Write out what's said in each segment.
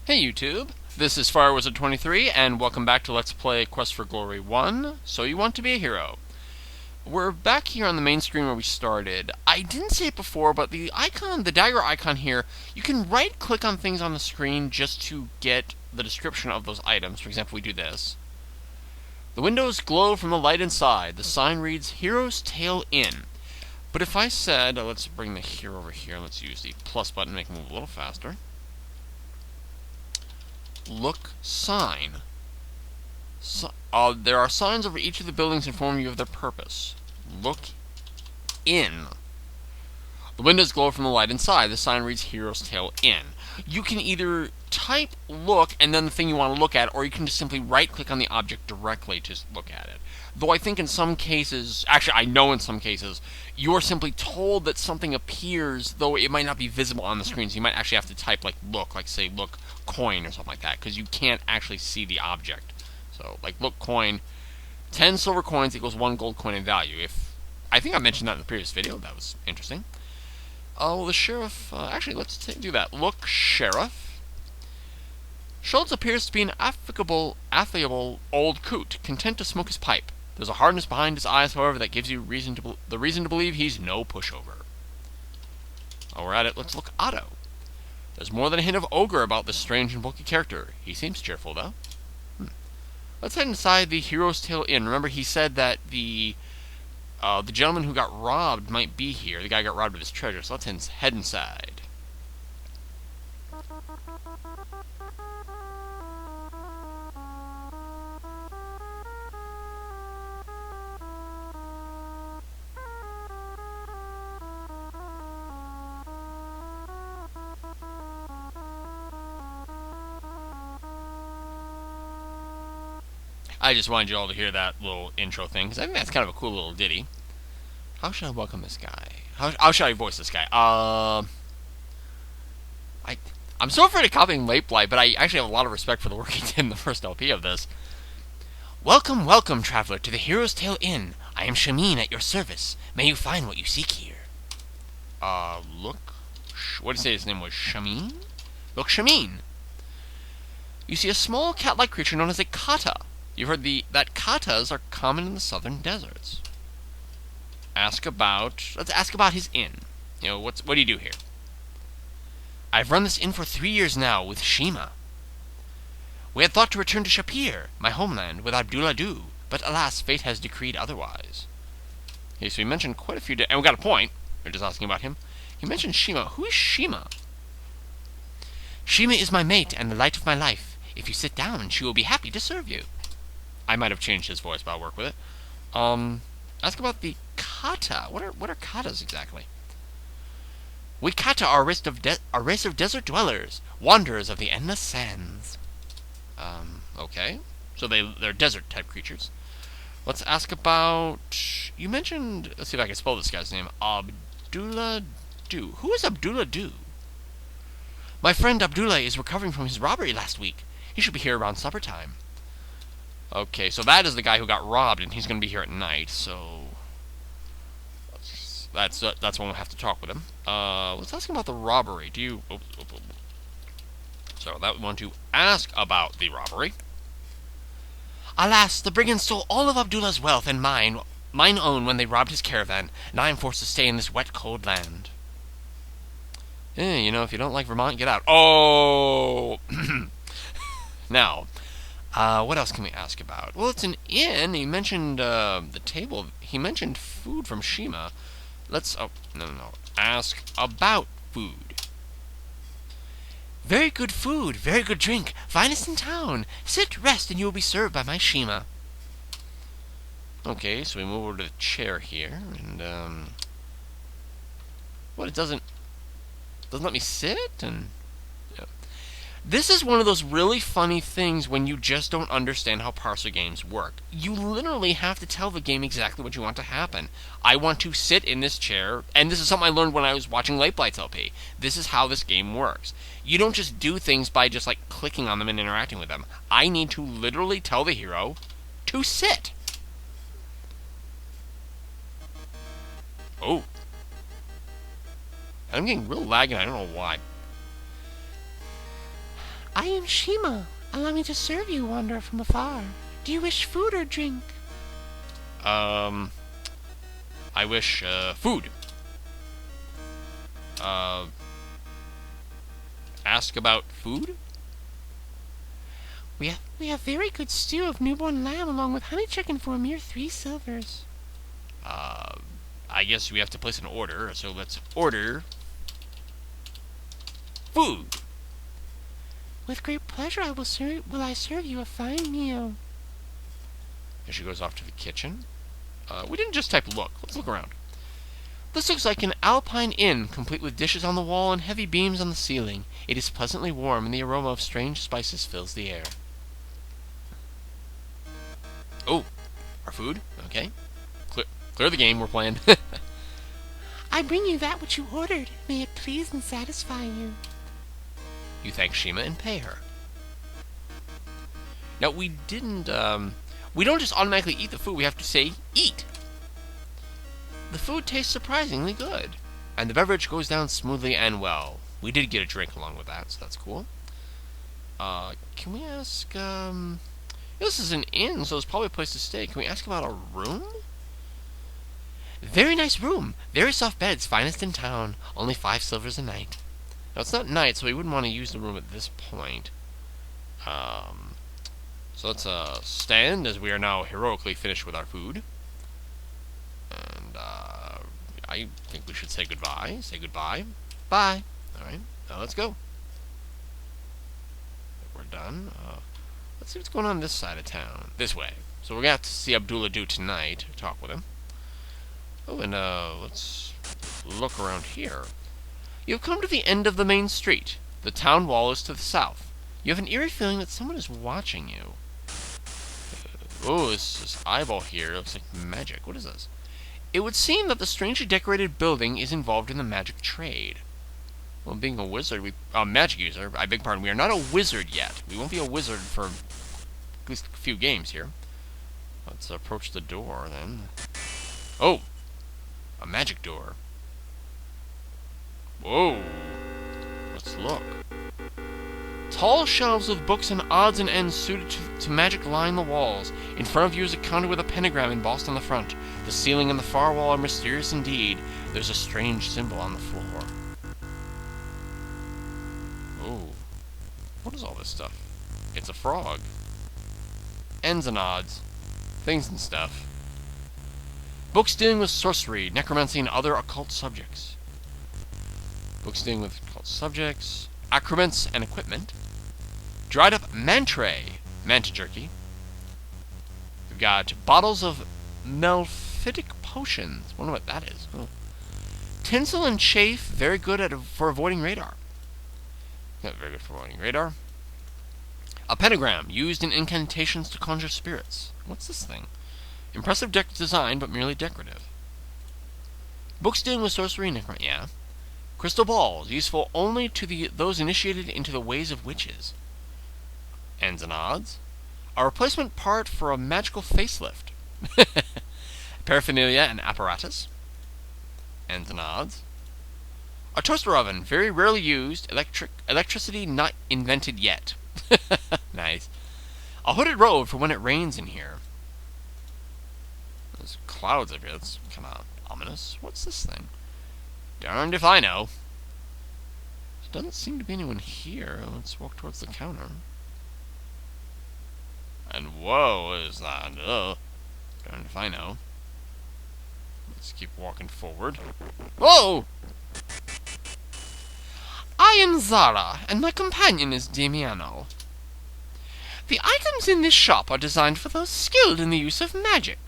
Hey YouTube, this is FireWizard23 and welcome back to Let's Play Quest for Glory 1, So You Want to Be a Hero. We're back here on the main screen where we started. I didn't say it before, but the dagger icon here, you can right click on things on the screen just to get the description of those items. For example, we do this. The windows glow from the light inside. The sign reads, Hero's Tail In. But if I said, let's bring the hero over here, let's use the plus button to make him move a little faster. Look sign. There are signs over each of the buildings informing you of their purpose. Look in. The windows glow from the light inside. The sign reads Hero's Tail In. You can either type look and then the thing you want to look at, or you can just simply right click on the object directly to look at it. Though I think in some cases, actually I know in some cases, you're simply told that something appears, though it might not be visible on the screen, so you might actually have to type like look, like say look coin or something like that, because you can't actually see the object. So like look coin, 10 silver coins equals 1 gold coin in value. I think I mentioned that in the previous video, that was interesting. Oh, the sheriff, actually let's do that. Look sheriff. Schultz appears to be an affable old coot, content to smoke his pipe. There's a hardness behind his eyes, however, that gives you the reason to believe he's no pushover. While we're at it, let's look Otto. There's more than a hint of ogre about this strange and bulky character. He seems cheerful, though. Let's head inside the Hero's Tail Inn. Remember, he said that the gentleman who got robbed might be here. The guy got robbed of his treasure, so let's head inside. I just wanted you all to hear that little intro thing, because I think that's kind of a cool little ditty. How should I welcome this guy? How should I voice this guy? I'm so afraid of copying Late Blight, but I actually have a lot of respect for the work he did in the first LP of this. Welcome, welcome, traveler, to the Hero's Tail Inn. I am Shameen at your service. May you find what you seek here. Look... What did you say his name was? Shameen? Look, Shameen. You see a small cat-like creature known as a kata. You've heard that katas are common in the southern deserts. Let's ask about his inn. You know, what do you do here? I've run this inn for 3 years now with Shema. We had thought to return to Shapir, my homeland, with Abdullah Du, but alas, fate has decreed otherwise. Okay, so he mentioned quite a few, and we got a point. We're just asking about him. He mentioned Shema. Who is Shema? Shema is my mate and the light of my life. If you sit down, she will be happy to serve you. I might have changed his voice, but I'll work with it. Ask about the kata. What are katas exactly? We kata are a race of desert dwellers, wanderers of the endless sands. Okay. So they're desert type creatures. Let's ask about... You mentioned... Let's see if I can spell this guy's name. Abdullah Du. Who is Abdullah Du? My friend Abdullah is recovering from his robbery last week. He should be here around supper time. Okay, so that is the guy who got robbed, and he's going to be here at night, so... That's when we'll have to talk with him. Let's ask him about the robbery. Do you... So, that we want to ask about the robbery. Alas, the brigands stole all of Abdullah's wealth and mine own when they robbed his caravan, and I am forced to stay in this wet, cold land. You know, if you don't like Vermont, get out. Oh! Now... what else can we ask about? Well, it's an inn. He mentioned the table. He mentioned food from Shema. Let's... Oh, no. Ask about food. Very good food, very good drink, finest in town. Sit, rest, and you will be served by my Shema. Okay, so we move over to the chair here, and, What, it doesn't let me sit, and... This is one of those really funny things when you just don't understand how parser games work. You literally have to tell the game exactly what you want to happen. I want to sit in this chair, and this is something I learned when I was watching Late Blight's LP. This is how this game works. You don't just do things by just like clicking on them and interacting with them. I need to literally tell the hero to sit. Oh. I'm getting real laggy, I don't know why. I I am Shema. Allow me to serve you, wanderer from afar. Do you wish food or drink? I wish, food. Ask about food? We have very good stew of newborn lamb along with honey chicken for a mere 3 silvers. I guess we have to place an order, so let's order food. With great pleasure will I serve you a fine meal. And she goes off to the kitchen. We didn't just type look. Let's look around. This looks like an alpine inn, complete with dishes on the wall and heavy beams on the ceiling. It is pleasantly warm, and the aroma of strange spices fills the air. Oh, our food? Okay. Clear the game, we're playing. I bring you that which you ordered. May it please and satisfy you. You thank Shema and pay her. Now, we don't just automatically eat the food, we have to say, eat. The food tastes surprisingly good, and the beverage goes down smoothly and well. We did get a drink along with that, so that's cool. Can we ask, this is an inn, so it's probably a place to stay. Can we ask about a room? Very nice room. Very soft beds, finest in town. Only 5 silvers a night. Now, it's not night, so we wouldn't want to use the room at this point. So let's stand, as we are now heroically finished with our food. And I think we should say goodbye. Say goodbye. Bye. Alright, now let's go. We're done. Let's see what's going on this side of town. This way. So we're going to have to see Abdullah do tonight. Talk with him. Oh, and let's look around here. You have come to the end of the main street. The town wall is to the south. You have an eerie feeling that someone is watching you. Oh, this eyeball here looks like magic. What is this? It would seem that the strangely decorated building is involved in the magic trade. Well, being a wizard, magic user, I beg pardon, we are not a wizard yet. We won't be a wizard for at least a few games here. Let's approach the door, then. Oh! A magic door. Whoa! Let's look. Tall shelves of books and odds and ends suited to magic line the walls. In front of you is a counter with a pentagram embossed on the front. The ceiling and the far wall are mysterious indeed. There's a strange symbol on the floor. Oh. What is all this stuff? It's a frog. Ends and odds. Things and stuff. Books dealing with sorcery, necromancy, and other occult subjects. Books dealing with occult subjects. Accoutrements and equipment. Dried up mantray, manta jerky. We've got bottles of melphitic potions. Wonder what that is. Oh. Tinsel and chafe, very good for avoiding radar. Not very good for avoiding radar. A pentagram, used in incantations to conjure spirits. What's this thing? Impressive design, but merely decorative. Books dealing with sorcery and necromancy, yeah. Crystal balls, useful only to those initiated into the ways of witches. Ends and odds. A replacement part for a magical facelift. Paraphernalia and apparatus. Ends and odds. A toaster oven, very rarely used. Electricity not invented yet. Nice. A hooded robe for when it rains in here. There's clouds up here. That's kind of ominous. What's this thing? Darned if I know. There doesn't seem to be anyone here. Let's walk towards the counter. And whoa, what is that? Darned if I know. Let's keep walking forward. Whoa! I am Zara, and my companion is Damiano. The items in this shop are designed for those skilled in the use of magic.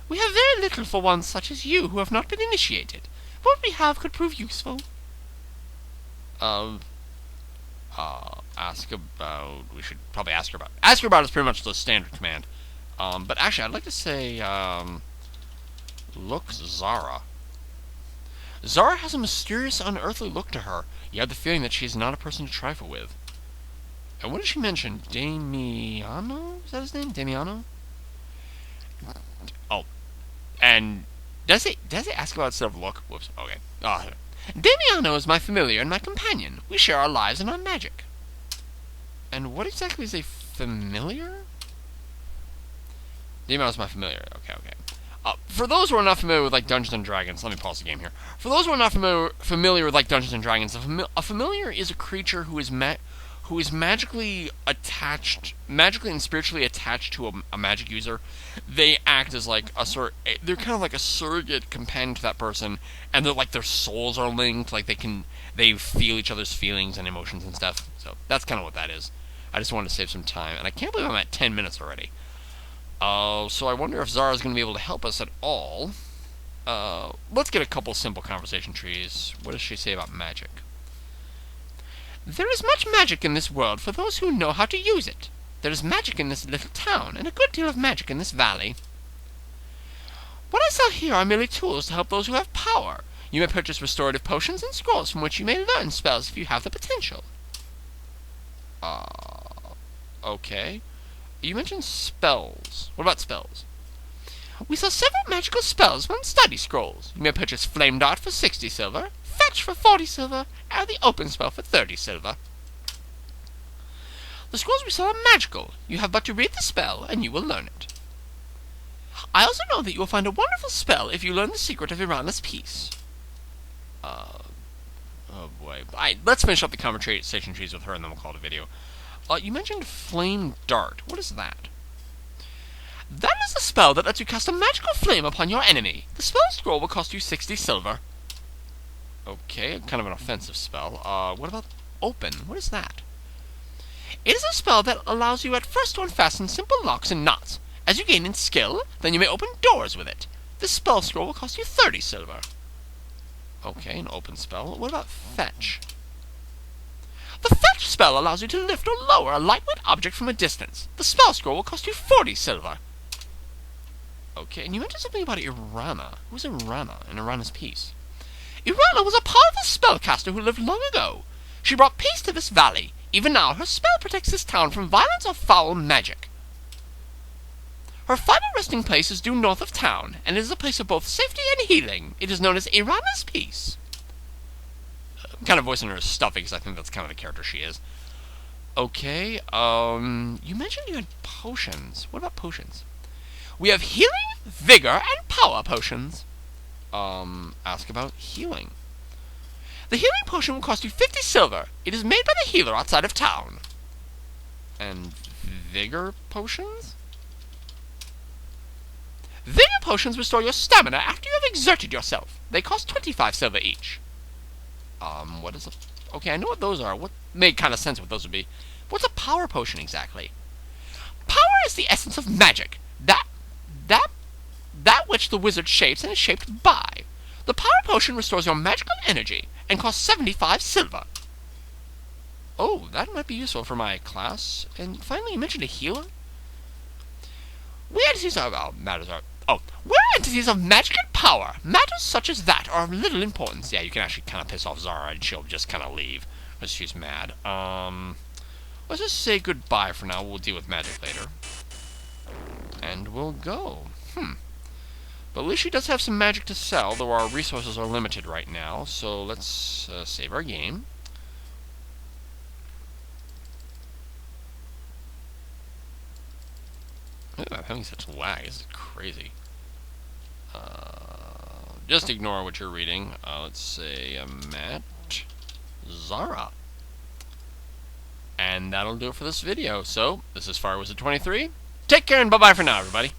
We have very little for one such as you who have not been initiated. What we have could prove useful. Ask about... We should probably ask her about... Ask her about is pretty much the standard command. But actually, I'd like to say, look Zara. Zara has a mysterious, unearthly look to her. You have the feeling that she is not a person to trifle with. And what did she mention? Damiano? Is that his name? Damiano? Oh. And does it ask about instead of look? Whoops. Okay. Damiano is my familiar and my companion. We share our lives and our magic. And what exactly is a familiar? Demon is my familiar. Okay. For those who are not familiar with like Dungeons and Dragons, let me pause the game here. For those who are not familiar with like Dungeons and Dragons, a familiar is a creature who is magically and spiritually attached to a magic user. They act as like they're kind of like a surrogate companion to that person, and they're like their souls are linked. Like they feel each other's feelings and emotions and stuff. So that's kind of what that is. I just wanted to save some time, and I can't believe I'm at 10 minutes already. So I wonder if Zara's going to be able to help us at all. Let's get a couple simple conversation trees. What does she say about magic? There is much magic in this world for those who know how to use it. There is magic in this little town, and a good deal of magic in this valley. What I sell here are merely tools to help those who have power. You may purchase restorative potions and scrolls from which you may learn spells if you have the potential. Okay. You mentioned spells. What about spells? We sell several magical spells from study scrolls. You may purchase Flame Dart for 60 silver, Fetch for 40 silver, and the Open Spell for 30 silver. The scrolls we sell are magical. You have but to read the spell, and you will learn it. I also know that you will find a wonderful spell if you learn the secret of Irana's Peace. Oh boy. Let's finish up the conversation trees with her, and then we'll call it a video. You mentioned Flame Dart. What is that? That is a spell that lets you cast a magical flame upon your enemy. The spell scroll will cost you 60 silver. Okay, kind of an offensive spell. What about Open? What is that? It is a spell that allows you at first to unfasten simple locks and knots. As you gain in skill, then you may open doors with it. The spell scroll will cost you 30 silver. Okay, an open spell. What about Fetch? The Fetch spell allows you to lift or lower a lightweight object from a distance. The spell scroll will cost you 40 silver. Okay, and you mentioned something about Irana. Who's Irana in Irana's Peace? Irana was a powerful spellcaster who lived long ago. She brought peace to this valley. Even now, her spell protects this town from violence or foul magic. Her final resting place is due north of town, and it is a place of both safety and healing. It is known as Irana's Peace. I'm kind of voicing her as Stuffy, because I think that's kind of the character she is. Okay, you mentioned you had potions. What about potions? We have healing, vigor, and power potions. Ask about healing. The healing potion will cost you 50 silver. It is made by the healer outside of town. And vigor potions? Vigor potions restore your stamina after you have exerted yourself. They cost 25 silver each. What is a... Okay, I know what those are. What made kind of sense what those would be. What's a power potion exactly? Power is the essence of magic. That which the wizard shapes and is shaped by. The power potion restores your magical energy and costs 75 silver. Oh, that might be useful for my class. And finally, you mentioned a healer? Where entities of magic and power. Matters such as that are of little importance. Yeah, you can actually kind of piss off Zara and she'll just kind of leave because she's mad. Let's just say goodbye for now. We'll deal with magic later. And we'll go. But at least she does have some magic to sell, though our resources are limited right now. So let's save our game. Ooh, I'm having such lag. This is crazy. Just ignore what you're reading. Let's say Matt Zara. And that'll do it for this video. So, this is Fire Wizard 23. Take care and bye-bye for now, everybody.